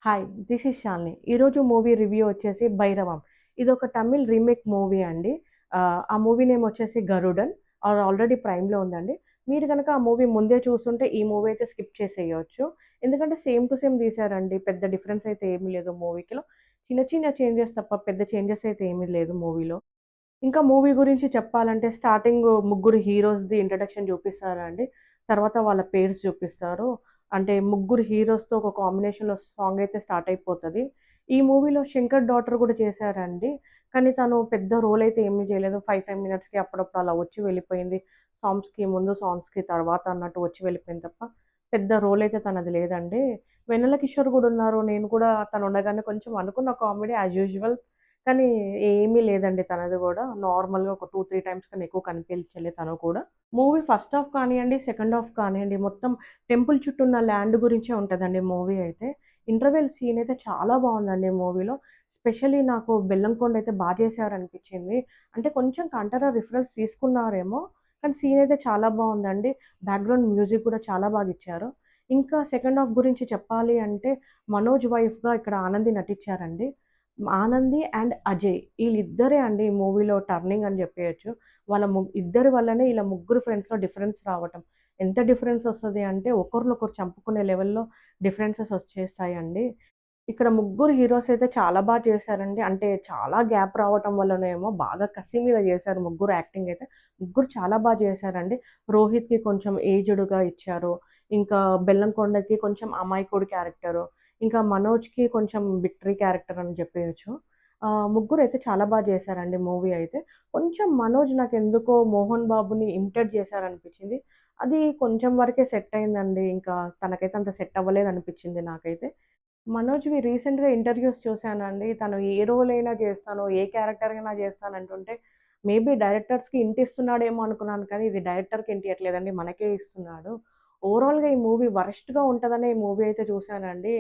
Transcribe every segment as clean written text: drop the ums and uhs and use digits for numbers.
Hi! This is Shalini. ఈరోజు movie review వచ్చేసి 'భైరవం'. ఇదొక తమిళ్ రీమేక్ మూవీ అండి. ఆ మూవీ నేమ్ వచ్చేసి 'గరుడన్'. అది ఆల్రెడీ ప్రైమ్‌లో ఉందండి. మీరు గనక ఆ మూవీ ముందే చూసుంటే ఈ మూవీ అయితే స్కిప్ చేసేయొచ్చు. ఎందుకంటే సేమ్ టు సేమ్ తీశారండి. పెద్ద డిఫరెన్స్ అయితే ఏమీ లేదు మూవీకిలో. చిన్న చిన్న చేంజెస్ తప్ప పెద్ద చేంజెస్ అయితే ఏమీ లేదు మూవీలో. ఇంకా మూవీ గురించి చెప్పాలంటే స్టార్టింగ్ ముగ్గురు హీరోస్‌ది ఇంట్రడక్షన్ చూపిస్తారండి. తర్వాత వాళ్ళ పేర్స్ చూపిస్తారు. అంటే ముగ్గురు హీరోస్‌తో ఒక కాంబినేషన్‌లో సాంగ్ అయితే స్టార్ట్ అయిపోతది. ఈ మూవీలో 'శంకర్' డాటర్ కూడా చేశారండి. కానీ తను పెద్ద రోల్ అయితే ఏమి చేయలేదు. 5 మినిట్స్‌కి అప్పుడప్పుడు అలా వచ్చి వెళ్ళిపోయింది. సాంగ్స్‌కి ముందు, సాంగ్స్‌కి తర్వాత అన్నట్టు వచ్చి వెళ్ళిపోయింది తప్ప పెద్ద రోల్ అయితే తనది లేదండి. వెన్నెల కిషోర్ కూడా ఉన్నారు. నేను కూడా తను ఉండగానే కొంచెం అనుకున్న కామెడీ యాజ్ యూజువల్. కానీ ఏమీ లేదండి తనది గూడా. నార్మల్‌గా ఒక 2, 3 టైమ్స్ కన్నా ఎక్కువ కనిపించలే తను కూడా. మూవీ ఫస్ట్ హాఫ్ కానియండి, సెకండ్ హాఫ్ కానియండి, మొత్తం టెంపుల్ చుట్టూ ఉన్న ల్యాండ్ గురించే ఉంటదండి మూవీ అయితే. ఇంటర్వెల్ సీన్ అయితే చాలా బావుందండి మూవీలో. స్పెషల్లీ నాకు బెల్లంకొండ అయితే చేశారనిపించింది. అంటే కొంచెం కాంతార రిఫరెన్స్ తీసుకున్నారేమో, కానీ సీన్ అయితే చాలా బావుందండి. బ్యాక్‌గ్రౌండ్ మ్యూజిక్ కూడా చాలా బాగిచ్చారు. ఇంకా సెకండ్ హాఫ్ గురించి చెప్పాలి అంటే, మనోజ్ వైఫ్‌గా ఇక్కడ ఆనంది నటించారండి. ఆనంది అండ్ అజయ్ ఈళ్ళిద్దరే అండి ఈ మూవీలో టర్నింగ్ అని జెప్పేయొచ్చు. వాళ్ళ ఇద్దరి వల్లనే ఇలా ముగ్గురు ఫ్రెండ్స్‌లో డిఫరెన్స్ రావటం. ఎంత డిఫరెన్స్ ఒస్తది అంటే ఒకరినొకరు చంపుకునే లెవెల్‌లో డిఫరెన్సెస్ ఒచ్చేస్తాయండి. ఇక్కడ ముగ్గురు హీరోస్ అయితే చాలా చేశారండి. అంటే చాలా గ్యాప్ రావటం వల్లనేమో బాగా కసి మీద జేశారు ముగ్గురు యాక్టింగ్ అయితే. ముగ్గురు చాలా చేశారండి. రోహిత్‌కి కొంచెం ఏజ్డ్‌గా ఇచ్చారు. ఇంకా బెల్లంకొండకి కొంచెం అమాయకుడి క్యారెక్టరు. ఇంకా మనోజ్‌కి కొంచెం విక్టరీ క్యారెక్టర్ అని జెప్పేయొచ్చు. ముగ్గురైతే చాలా చేశారండి మూవీ అయితే. కొంచెం మనోజ్ నాకెందుకో మోహన్ బాబుని ఇమిటేట్ చేశారనిపించింది. అది కొంచెం వరకే సెట్ అయిందండి. ఇంకా తనకైతే అంత సెట్ అవ్వలేదనిపించింది నాకైతే. మనోజ్‌వి రీసెంట్‌గా ఇంటర్‌వ్యూస్ చూసానండి. తను ఏ రోల్ అయినా చేస్తాను, ఏ క్యారెక్టర్ అయినా చేస్తానంటుంటే, మేబీ డైరెక్టర్స్‌కి హింట్ ఇస్తున్నాడేమో అనుకున్నాను కానీ, ఇది డైరెక్టర్‌కి హింట్ ఇయ్యట్లేదండి. మనకే ఇస్తున్నాడు. ఓవరాల్‌గా ఈ మూవీ వరస్ట్‌గా ఉంటదనే ఈ మూవీ అయితే చూసానండి.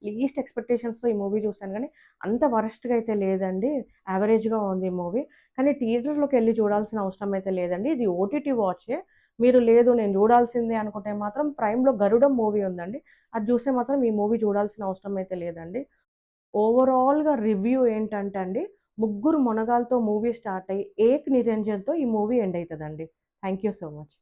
లీస్ట్ ఎక్స్‌పెక్టేషన్స్‌తో ఈ మూవీ చూసాను గానీ, అంత వరస్ట్‌గా అయితే లేదండి. యావరేజ్‌గా ఉంది ఈ మూవీ. కానీ థియేటర్‌లోకెళ్లి చూడాల్సిన అవసరం అయితే లేదండి. ఇది ఓటీటీ వాచే. మీరు లేదు నేను చూడాల్సిందే అనుకుంటే మాత్రం ప్రైమ్‌లో 'గరుడ' మూవీ ఉందండి. అది జూస్తే మాత్రం ఈ మూవీ చూడాల్సిన అవసరం అయితే లేదండి. ఓవరాల్‌గా రివ్యూ ఏంటంటే అండి, ముగ్గురు మొనగాళ్ళతో మూవీ స్టార్ట్ అయ్యి 'ఏక్ నిరంజన్‌తో' ఈ మూవీ ఎండ్ అయితదండి. Thank you so much.